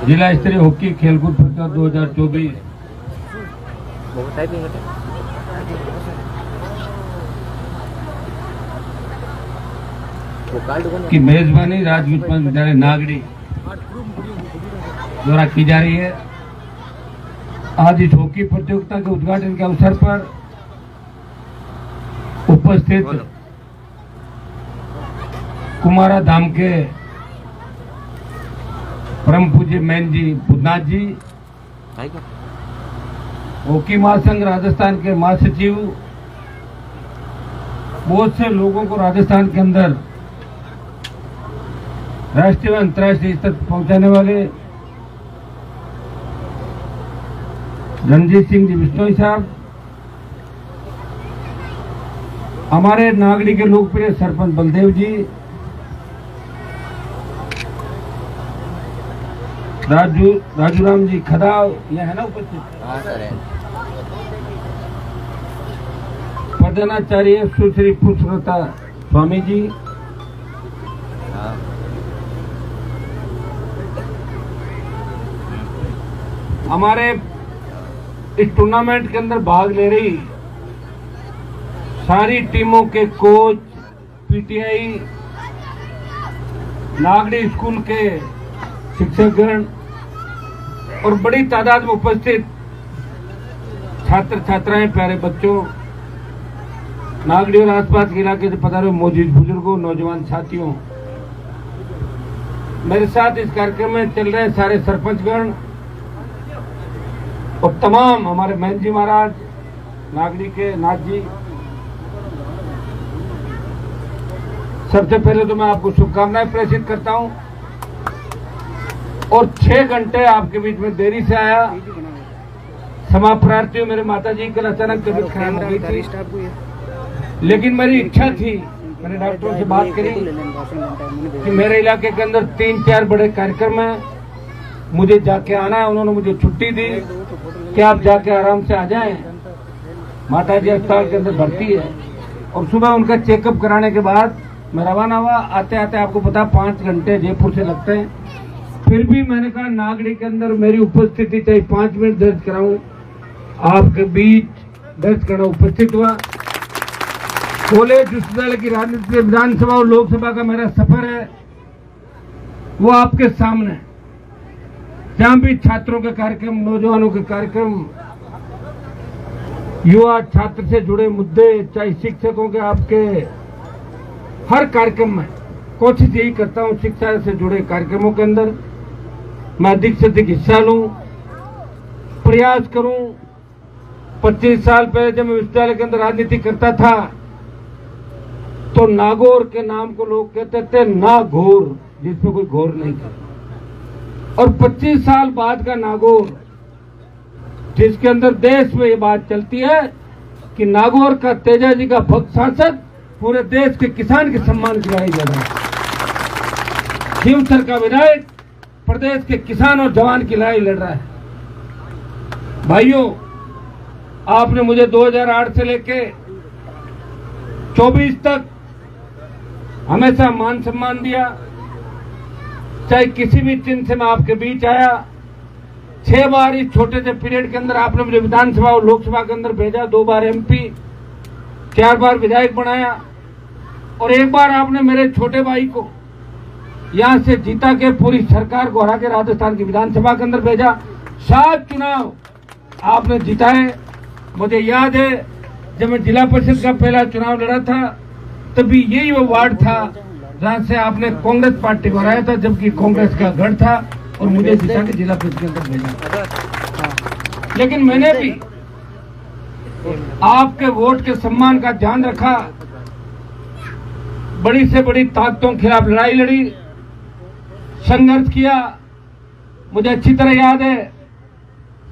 जिला स्तरीय हॉकी खेलकूद प्रतियोगिता 2024 की मेजबानी राजपूत विद्यालय नागड़ी द्वारा की जा रही है। आज इस हॉकी प्रतियोगिता के उद्घाटन के अवसर पर उपस्थित कुमारा धाम के परम पूज्य मैन जी बुधनाथ जी, हॉकी महासंघ राजस्थान के महासचिव, बहुत से लोगों को राजस्थान के अंदर राष्ट्रीय व अंतर्राष्ट्रीय स्तर पर पहुंचाने वाले रणजीत सिंह जी बिश्नोई साहब, हमारे नागड़ी के लोकप्रिय सरपंच बलदेव जी, राजूराम जी खदाव, ये है ना उपस्थित, प्रधानाचार्य सुश्री पुष्पलता स्वामी जी, हमारे इस टूर्नामेंट के अंदर भाग ले रही सारी टीमों के कोच, पीटीआई, नागड़ी स्कूल के शिक्षकगण और बड़ी तादाद में उपस्थित छात्र छात्राएं, प्यारे बच्चों, नागड़ी और आसपास के इलाके से पधारे मौजूद बुजुर्गों, नौजवान साथियों, मेरे साथ इस कार्यक्रम में चल रहे सारे सरपंचगण और तमाम हमारे मैन जी महाराज, नागड़ी के नाथ जी, सबसे पहले तो मैं आपको शुभकामनाएं प्रेषित करता हूं। और 6 घंटे आपके बीच में देरी से आया, समाप्रार्थी मेरे माता जी कल अचानक तबीयत खराब हो गई थी, लेकिन मेरी इच्छा थी, मैंने डॉक्टरों से बात करी कि मेरे इलाके के अंदर 3-4 बड़े कार्यक्रम हैं, मुझे जाके आना है। उन्होंने मुझे छुट्टी दी कि आप जाके आराम से आ जाएं, माता जी अस्पताल के अंदर भर्ती है। और सुबह उनका चेकअप कराने के बाद मैं रवाना हुआ। आते आते आपको पता 5 घंटे जयपुर से लगते हैं। फिर भी मैंने कहा नागड़ी के अंदर मेरी उपस्थिति चाहे 5 मिनट दर्ज कराऊं, आपके बीच दर्ज करना उपस्थित हुआ। कॉलेज विश्वविद्यालय की राजनीति, विधानसभा और लोकसभा का मेरा सफर है वो आपके सामने। जहां भी छात्रों के कार्यक्रम, नौजवानों के कार्यक्रम, युवा छात्र से जुड़े मुद्दे, चाहे शिक्षकों के, आपके हर कार्यक्रम में कोशिश यही करता हूं शिक्षा से जुड़े कार्यक्रमों के अंदर मैं अधिक से अधिक हिस्सा लूं, प्रयास करूं। 25 साल पहले जब मैं विश्वविद्यालय के अंदर राजनीति करता था तो नागौर के नाम को लोग कहते थे नाघोर, जिसमें कोई घोर नहीं था। और 25 साल बाद का नागौर, जिसके अंदर देश में ये बात चलती है कि नागौर का तेजा जी का भक्त सांसद पूरे देश के किसान के सम्मान की लड़ाई लड़ रहा है। खींवसर का विधायक प्रदेश के किसान और जवान की लड़ाई लड़ रहा है। भाइयों, आपने मुझे 2008 से लेके 24 तक हमेशा मान सम्मान दिया, चाहे किसी भी चिन्ह से मैं आपके बीच आया। 6 बार इस छोटे से पीरियड के अंदर आपने मुझे विधानसभा और लोकसभा के अंदर भेजा, 2 बार MP, 4 बार विधायक बनाया और 1 बार आपने मेरे छोटे भाई को यहां से जीता के पूरी सरकार को हरा के राजस्थान की विधानसभा के अंदर भेजा। 7 चुनाव आपने जिताए। मुझे याद है जब मैं जिला परिषद का पहला चुनाव लड़ा था तभी यही वो वार्ड था जहां से आपने कांग्रेस पार्टी को हराया था, जबकि कांग्रेस का गढ़ था, और मुझे जिता के जिला परिषद के अंदर भेजा। लेकिन मैंने भी आपके वोट के सम्मान का ध्यान रखा, बड़ी से बड़ी ताकतों के खिलाफ लड़ाई लड़ी, संघर्ष किया। मुझे अच्छी तरह याद है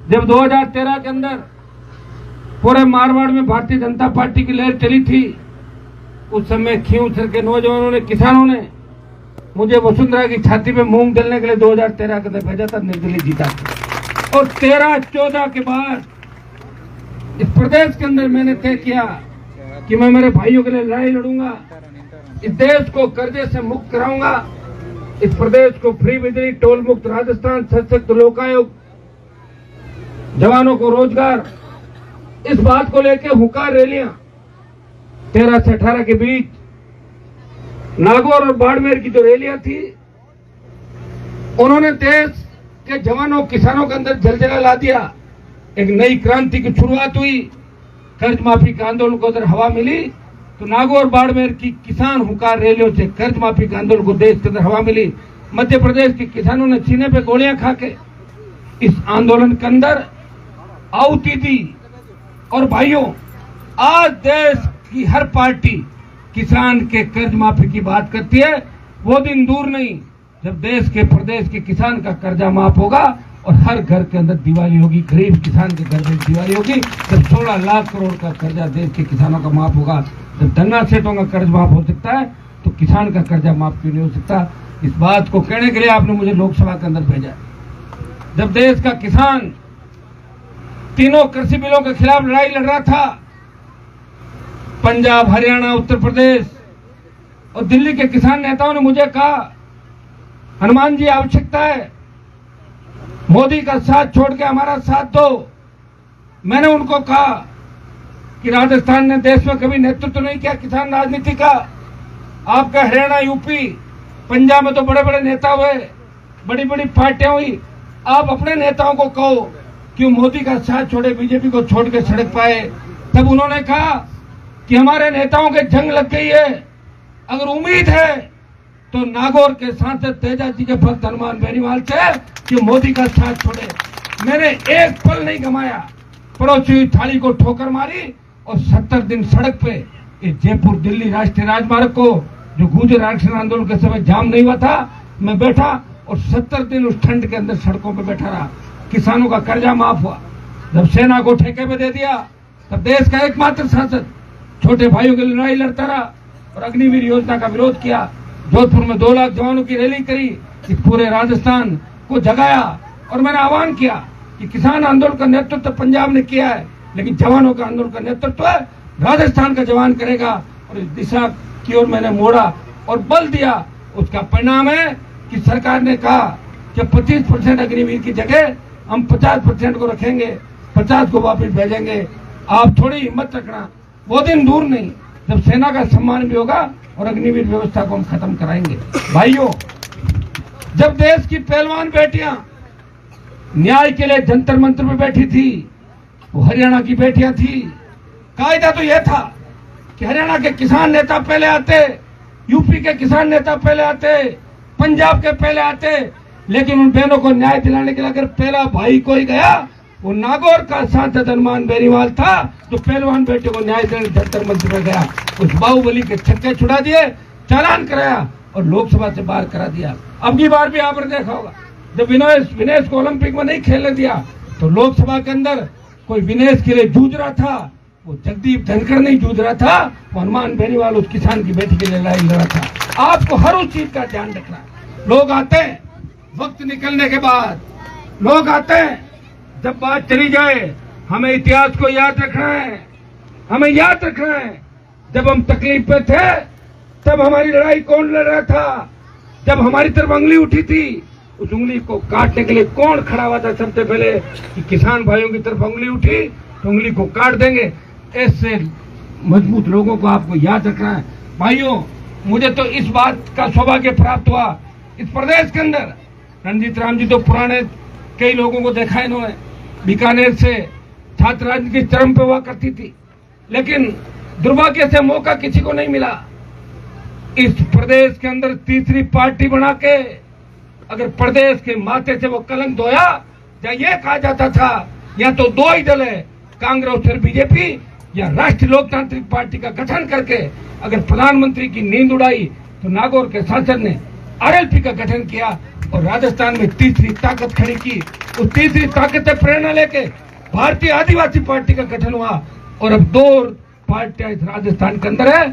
जब 2013 के अंदर पूरे मारवाड़ में भारतीय जनता पार्टी की लहर चली थी, उस समय खींवसर के नौजवानों ने, किसानों ने मुझे वसुंधरा की छाती में मूंग डलने के लिए 2013 के अंदर भेजा था, निर्दलीय जीता था। और 13-14 के बाद इस प्रदेश के अंदर मैंने तय किया कि मैं मेरे भाइयों के लिए लड़ाई लड़ूंगा, इस देश को कर्जे से मुक्त कराऊंगा। इस प्रदेश को फ्री बिजली, टोल मुक्त राजस्थान, सशक्त लोकायुक्त, जवानों को रोजगार, इस बात को लेकर हुंकार रैलियां 13 से 18 के बीच नागौर और बाड़मेर की जो रैलियां थी, उन्होंने देश के जवानों, किसानों के अंदर जलजला ला दिया। एक नई क्रांति की शुरुआत हुई, कर्ज माफी के आंदोलन को अगर हवा मिली तो नागौर बाड़मेर की किसान हुंकार रैलियों से कर्ज माफी के आंदोलन को देश के अंदर हवा मिली। मध्य प्रदेश के किसानों ने सीने पे गोलियां खा के इस आंदोलन के अंदर आहुति दी। और भाइयों, आज देश की हर पार्टी किसान के कर्ज माफी की बात करती है। वो दिन दूर नहीं जब देश के, प्रदेश के किसान का कर्जा माफ होगा और हर घर के अंदर दिवाली होगी, गरीब किसान के घर में दिवाली होगी। जब 16 लाख करोड़ का कर्जा देश के किसानों का माफ होगा, जब धन्ना सेठों का कर्ज माफ हो सकता है, तो किसान का कर्जा माफ क्यों नहीं हो सकता? इस बात को कहने के लिए आपने मुझे लोकसभा के अंदर भेजा। जब देश का किसान तीनों कृषि बिलों के खिलाफ लड़ाई लड़ रहा था, पंजाब, हरियाणा, उत्तर प्रदेश और दिल्ली के किसान नेताओं ने मुझे कहा, हनुमान जी आवश्यकता है, मोदी का साथ छोड़ के हमारा साथ दो। मैंने उनको कहा कि राजस्थान ने देश में कभी नेतृत्व नहीं किया किसान राजनीति का। आपका हरियाणा, यूपी, पंजाब में तो बड़े बड़े नेता हुए, बड़ी बड़ी पार्टियां हुई। आप अपने नेताओं को कहो कि मोदी का साथ छोड़े, बीजेपी को छोड़ के सड़क पाए। तब उन्होंने कहा कि हमारे नेताओं के जंग लग गई है, अगर उम्मीद है तो नागौर के सांसद तेजा जी के भक्त हनुमान बेनीवाल से कि मोदी का साथ छोड़े। मैंने एक पल नहीं गमाया, पड़ोसी हुई थाली को ठोकर मारी और 70 दिन सड़क पे, ये जयपुर दिल्ली राष्ट्रीय राजमार्ग को जो गुर्जर आरक्षण आंदोलन के समय जाम नहीं हुआ था, मैं बैठा और 70 दिन उस ठंड के अंदर सड़कों पे बैठा रहा। किसानों का कर्जा माफ हुआ। जब सेना को ठेके पे दे दिया, तब देश का एकमात्र सांसद छोटे भाइयों की लड़ाई लड़ता रहा और अग्निवीर योजना का विरोध किया। जोधपुर में 2 लाख जवानों की रैली करी, इस पूरे राजस्थान को जगाया और मैंने आह्वान किया कि किसान आंदोलन का नेतृत्व पंजाब ने किया है, लेकिन जवानों का आंदोलन का नेतृत्व राजस्थान का जवान करेगा। और इस दिशा की ओर मैंने मोड़ा और बल दिया। उसका परिणाम है कि सरकार ने कहा कि 25% अग्निवीर की जगह हम 50% को रखेंगे, 50 को वापस भेजेंगे। आप थोड़ी हिम्मत रखना, वो दिन दूर नहीं जब सेना का सम्मान भी होगा और अग्निवीर व्यवस्था को हम खत्म कराएंगे। भाइयों, जब देश की पहलवान बेटियां न्याय के लिए जंतर मंत्र में बैठी थी, वो हरियाणा की बेटियां थी। कायदा तो यह था कि हरियाणा के किसान नेता पहले आते, यूपी के किसान नेता पहले आते, पंजाब के पहले आते, लेकिन उन बहनों को न्याय दिलाने के लिए अगर पहला भाई कोई गया, वो नागौर का सांसद हनुमान बेनीवाल था, जो पहलवान बेटे को न्याय देने जंतर मंत्र में गया। उस बाहुबली के छक्के छुड़ा दिए, चालान कराया और लोकसभा से बाहर करा दिया। अब की बार भी आपने देखा होगा, जब विनेश को ओलंपिक में नहीं खेलने दिया, तो लोकसभा के अंदर कोई विनेश के लिए जूझ रहा था, वो जगदीप धनखड़ नहीं जूझ रहा था, वो हनुमान बेनीवाल उस किसान की बेटी के लिए लड़ाई लड़ा था। आपको हर उस चीज का ध्यान रखना है। लोग आते हैं वक्त निकलने के बाद, लोग आते हैं जब बात चली जाए। हमें इतिहास को याद रखना है, हमें याद रखना है जब हम तकलीफ पे थे तब हमारी लड़ाई कौन लड़ रहा था। जब हमारी तरफ उंगली उठी थी, उस उंगली को काटने के लिए कौन खड़ा हुआ था सबसे पहले? कि किसान भाइयों की तरफ उंगली उठी तो उंगली को काट देंगे। ऐसे मजबूत लोगों को आपको याद रखना है। भाइयों, मुझे तो इस बात का सौभाग्य प्राप्त हुआ, इस प्रदेश के अंदर रणजीत राम जी तो पुराने कई लोगों को देखा इन्होंने, बीकानेर से छात्र राजनीति चरम पे हुआ करती थी, लेकिन दुर्भाग्य से मौका किसी को नहीं मिला। इस प्रदेश के अंदर तीसरी पार्टी बना के अगर प्रदेश के माथे से वो कलंक धोया, जहाँ ये कहा जाता था या तो 2 ही दल है, कांग्रेस और बीजेपी, या राष्ट्रीय लोकतांत्रिक पार्टी का गठन करके अगर प्रधानमंत्री की नींद उड़ाई, तो नागौर के सांसद ने आरएलपी का गठन किया और राजस्थान में तीसरी ताकत खड़ी की। उस तीसरी ताकत से प्रेरणा लेके भारतीय आदिवासी पार्टी का गठन हुआ और अब 2 पार्टियां इस राजस्थान के अंदर है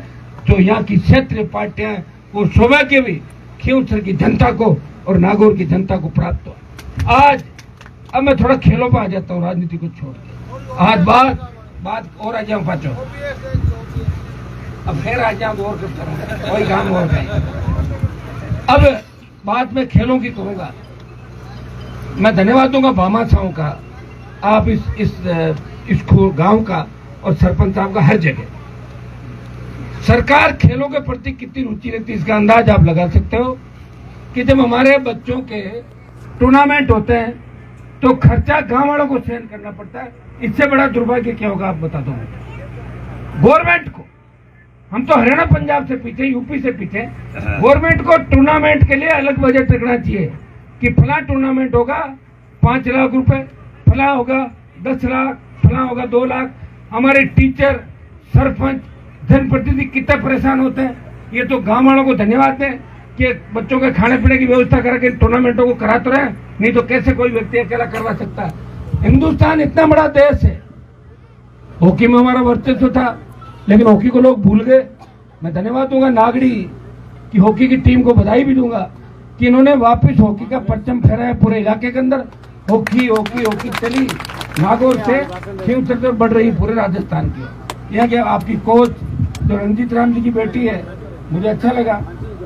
जो यहाँ की क्षेत्रीय पार्टियां हैं। वो सौभाग्य भी खींवसर की जनता को और नागौर की जनता को प्राप्त हुआ। आज अब मैं थोड़ा खेलों पर आ जाता हूँ, राजनीति को छोड़ के। आज बात और आ जाऊँ पाचो, अब फिर आ जाऊँ और करता रहूँ, कोई काम और नहीं। अब बात मैं खेलों की करूंगा। मैं धन्यवाद दूंगा भामा साहब का, आप इस गांव का और सरपंच साहब का। हर जगह सरकार खेलों के प्रति कितनी रुचि रहती है इसका अंदाज आप लगा सकते हो कि जब हमारे बच्चों के टूर्नामेंट होते हैं तो खर्चा गांव वालों को सहन करना पड़ता है। इससे बड़ा दुर्भाग्य क्या होगा आप बता दो गवर्नमेंट को। हम तो हरियाणा पंजाब से पीछे, यूपी से पीछे। गवर्नमेंट को टूर्नामेंट के लिए अलग बजट रखना चाहिए कि फला टूर्नामेंट होगा 5 लाख रुपए, फला होगा 10 लाख, फला होगा 2 लाख। हमारे टीचर, सरपंच, जनप्रतिनिधि कितने परेशान होते हैं। ये तो गांव वालों को धन्यवाद दें कि बच्चों के खाने पीने की व्यवस्था करके टूर्नामेंटों को करा तो रहे, नहीं तो कैसे कोई व्यक्ति अकेला करवा सकता है। हिंदुस्तान इतना बड़ा देश है, हॉकी में हमारा वर्चस्व था लेकिन हॉकी को लोग भूल गए। मैं धन्यवाद दूंगा नागड़ी की हॉकी की टीम को, बधाई भी दूंगा कि इन्होंने वापस हॉकी का परचम फहराया पूरे इलाके के अंदर। हॉकी हॉकी हॉकी चली नागौर से खींव तक बढ़ रही पूरे राजस्थान की। यहाँ क्या आपकी कोच जो रंजीत राम जी की बेटी है, मुझे अच्छा लगा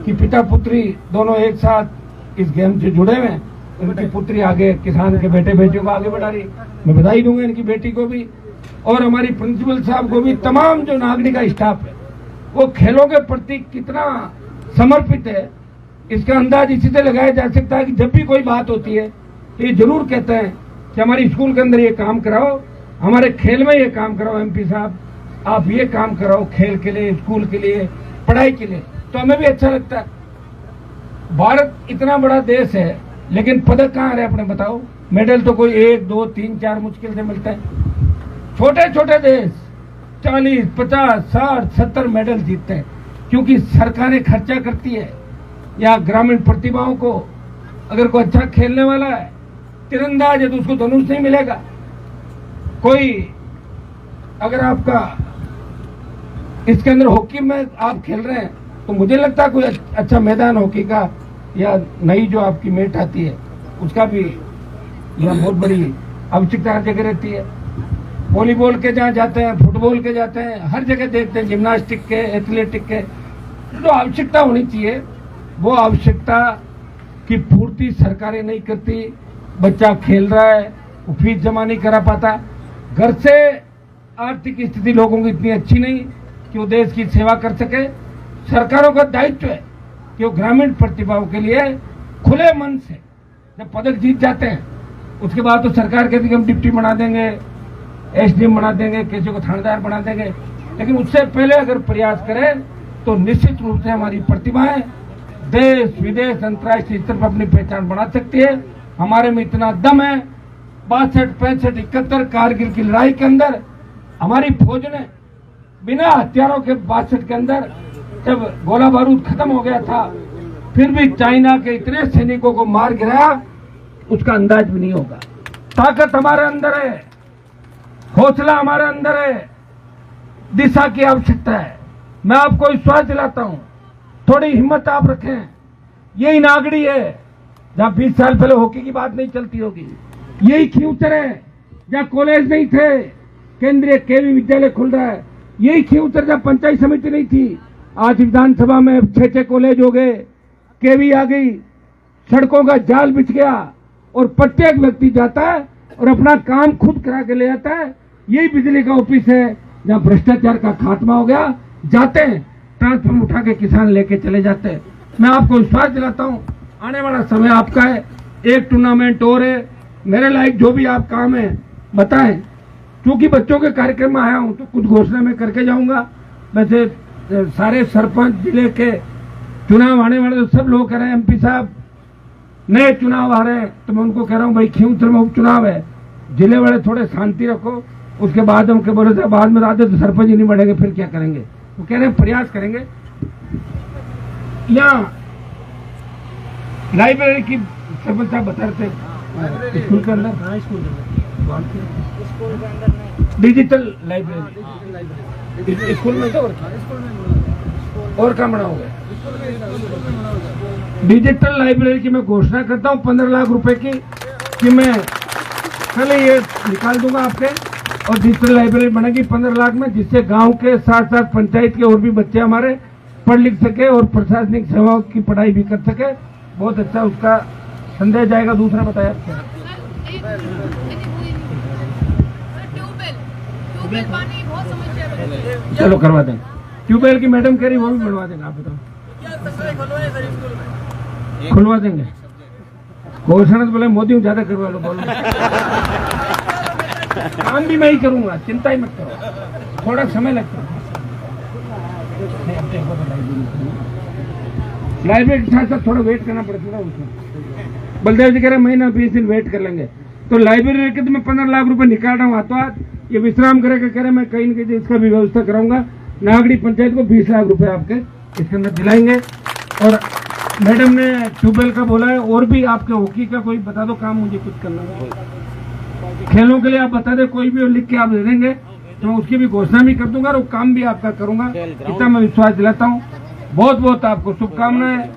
कि पिता पुत्री दोनों एक साथ इस गेम से जुड़े हुए हैं। उनकी पुत्री आगे किसान के बेटे बेटियों को आगे बढ़ा रही, मैं बधाई दूंगा इनकी बेटी को भी और हमारी प्रिंसिपल साहब को भी। तमाम जो नागरिक का स्टाफ है वो खेलों के प्रति कितना समर्पित है इसका अंदाज इसी से लगाया जा सकता है कि जब भी कोई बात होती है तो ये जरूर कहते हैं कि हमारी स्कूल के अंदर ये काम कराओ, हमारे खेल में ये काम कराओ, MP साहब आप ये काम कराओ खेल के लिए, स्कूल के लिए, पढ़ाई के लिए। तो हमें भी अच्छा लगता है। भारत इतना बड़ा देश है लेकिन पदक कहाँ रहे अपने बताओ। मेडल तो कोई 1, 2, 3, 4 मुश्किल से मिलते हैं। छोटे छोटे देश 40, 50, 60, 70 मेडल जीतते हैं क्योंकि सरकारें खर्चा करती है। या ग्रामीण प्रतिभाओं को अगर कोई अच्छा खेलने वाला है, तीरंदाज है, तो उसको धनुष नहीं मिलेगा। कोई अगर आपका इसके अंदर हॉकी में आप खेल रहे हैं तो मुझे लगता है कोई अच्छा मैदान हॉकी का या नई जो आपकी मेट आती है उसका भी यहाँ बहुत बड़ी आवश्यकता हर जगह रहती है। वॉलीबॉल के जहाँ जाते हैं, फुटबॉल के जाते हैं, हर जगह देखते हैं जिम्नास्टिक के, एथलेटिक के। जो आवश्यकता होनी चाहिए वो आवश्यकता की पूर्ति सरकारें नहीं करती। बच्चा खेल रहा है, वो फीस जमा नहीं करा पाता, घर से आर्थिक स्थिति लोगों की इतनी अच्छी नहीं कि वो देश की सेवा कर सके। सरकारों का दायित्व है कि वो ग्रामीण प्रतिभाओं के लिए खुले मन से जब पदक जीत जाते हैं उसके बाद तो सरकार कहती है कि हम डिप्टी बना देंगे, SDM बना देंगे, किसी को थानेदार बना देंगे। लेकिन उससे पहले अगर प्रयास करें तो निश्चित रूप से हमारी प्रतिभाएं देश विदेश अंतर्राष्ट्रीय स्तर पर अपनी पहचान बना सकती है। हमारे में इतना दम है। 62, 65, 71 कारगिल की लड़ाई के अंदर हमारी फौज ने बिना हथियारों के 62 के अंदर जब गोला बारूद खत्म हो गया था फिर भी चाइना के इतने सैनिकों को मार गिराया, उसका अंदाज भी नहीं होगा। ताकत हमारे अंदर है, हौसला हमारे अंदर है, दिशा की आवश्यकता है। मैं आपको विश्वास दिलाता हूं, थोड़ी हिम्मत आप रखें। यही नागड़ी है जहां 20 साल पहले हॉकी की बात नहीं चलती होगी। यही खींवसर है जहां कॉलेज नहीं थे, केंद्रीय केवी विद्यालय खुल रहा है। यही खींवसर जहां पंचायत समिति नहीं थी, आज विधानसभा में 6 कॉलेज हो गए, केवी आ गई, सड़कों का जाल बिछ गया और प्रत्येक व्यक्ति जाता है और अपना काम खुद करा के ले आता है। यही बिजली का ऑफिस है जहां भ्रष्टाचार का खात्मा हो गया। जाते हैं ट्रांसफार्म उठा के किसान लेके चले जाते हैं। मैं आपको विश्वास दिलाता हूं आने वाला समय आपका है। एक टूर्नामेंट और है, मेरे लायक जो भी आप काम है बताएं। क्योंकि बच्चों के कार्यक्रम में आया हूं तो कुछ घोषणा मैं करके जाऊंगा। वैसे सारे सरपंच जिले के चुनाव आने वाले तो सब लोग कह रहे हैं MP साहब नए चुनाव आ रहे हैं, तो मैं उनको कह रहा हूं भाई खींवसर में उपचुनाव है, जिले वाले थोड़े शांति रखो। उसके बाद हम के बोले थे बाद में आते तो सरपंच ही नहीं बढ़ेंगे, फिर क्या करेंगे। वो कह रहे हैं प्रयास करेंगे। यहाँ लाइब्रेरी की सरपंच साहब बता रहे थे स्कूल के अंदर, डिजिटल लाइब्रेरी स्कूल में तो और काम बना हो गया। डिजिटल लाइब्रेरी की मैं घोषणा करता हूँ 15 लाख रुपए की कि मैं कल ये निकाल दूंगा आपके, और डिजिटल लाइब्रेरी बनेगी 15 लाख में, जिससे गांव के साथ साथ पंचायत के और भी बच्चे हमारे पढ़ लिख सके और प्रशासनिक सेवाओं की पढ़ाई भी कर सके। बहुत अच्छा उसका संदेश जाएगा। दूसरा बताया अच्छा पानी बहुत समस्या है। चलो करवा देंगे। ट्यूबवेल की मैडम कह रही वो भी बनवा देंगे। आप बताओ खुलवा देंगे। घोषणा तो बोले मोदी ज्यादा करवा लो, बोलो काम भी मैं ही करूंगा, चिंता ही मत करो, थोड़ा समय लगता है। लाइब्रेरी के साथ साथ थोड़ा वेट करना पड़ता था उसमें। बलदेव जी कह रहे महीना 20 दिन वेट कर लेंगे, तो लाइब्रेरी के तो मैं 15 लाख रुपए निकाल रहा हूँ हाथों हाथ। ये विश्राम करेगा, कह रहे मैं कहीं न कहीं इसका भी व्यवस्था कराऊंगा। नागड़ी पंचायत को 20 लाख रुपए आपके इसके अंदर दिलाएंगे। और मैडम ने ट्यूबवेल का बोला है, और भी आपके हॉकी का कोई बता दो काम, मुझे कुछ करना है खेलों के लिए आप बता दे, कोई भी लिख के आप दे देंगे तो मैं उसकी भी घोषणा भी कर दूंगा और काम भी आपका करूंगा। इतना मैं विश्वास दिलाता हूँ। बहुत बहुत आपको शुभकामनाएं,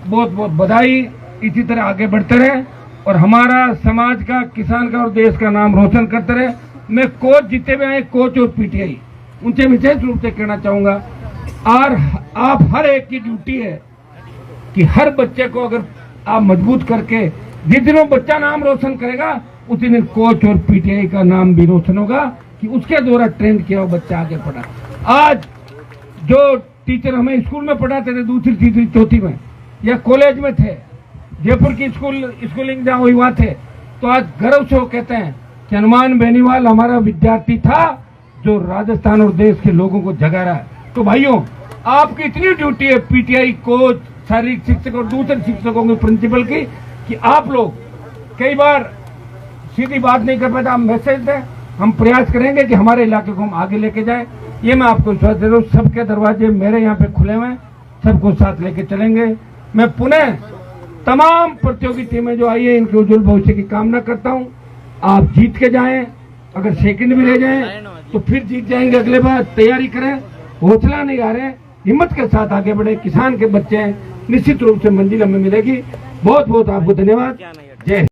बहुत बहुत बधाई। इसी तरह आगे बढ़ते रहे और हमारा समाज का, किसान का और देश का नाम रोशन करते रहे। मैं कोच जितने भी आए, कोच और पीटीआई, उनसे विशेष रूप से कहना चाहूंगा, और आप हर एक की ड्यूटी है कि हर बच्चे को अगर आप मजबूत करके, जिस दिन वो बच्चा नाम रोशन करेगा उसी दिन कोच और पीटीआई का नाम भी रोशन होगा कि उसके द्वारा ट्रेन किया वो बच्चा आगे पढ़ा। आज जो टीचर हमें स्कूल में पढ़ाते थे, दूसरी तीसरी चौथी में या कॉलेज में थे, जयपुर की स्कूलिंग जहाँ हुई वहां थे, तो आज गर्व से वो कहते हैं कि हनुमान बेनीवाल हमारा विद्यार्थी था जो राजस्थान और देश के लोगों को जगा रहा है। तो भाइयों, आपकी इतनी ड्यूटी है पीटीआई, कोच, शारीरिक शिक्षक और दूसरे शिक्षकों के प्रिंसिपल की, कि आप लोग कई बार सीधी बात नहीं कर पाते, आप मैसेज दें, हम प्रयास करेंगे कि हमारे इलाके को हम आगे लेके जाए। ये मैं आपको विश्वास दे रहा हूँ। सबके दरवाजे मेरे यहाँ पे खुले हुए हैं, सबको साथ लेके चलेंगे। मैं पुनः तमाम प्रतियोगी टीमें जो आई है इनके उज्जवल भविष्य की कामना करता हूँ। आप जीत के जाएं, अगर सेकंड भी ले जाएं तो फिर जीत जाएंगे। अगले बार तैयारी करें, हौसला नहीं आ रहे, हिम्मत के साथ आगे बढ़े। किसान के बच्चे हैं, निश्चित रूप से मंजिल हमें मिलेगी। बहुत बहुत आपको धन्यवाद। जय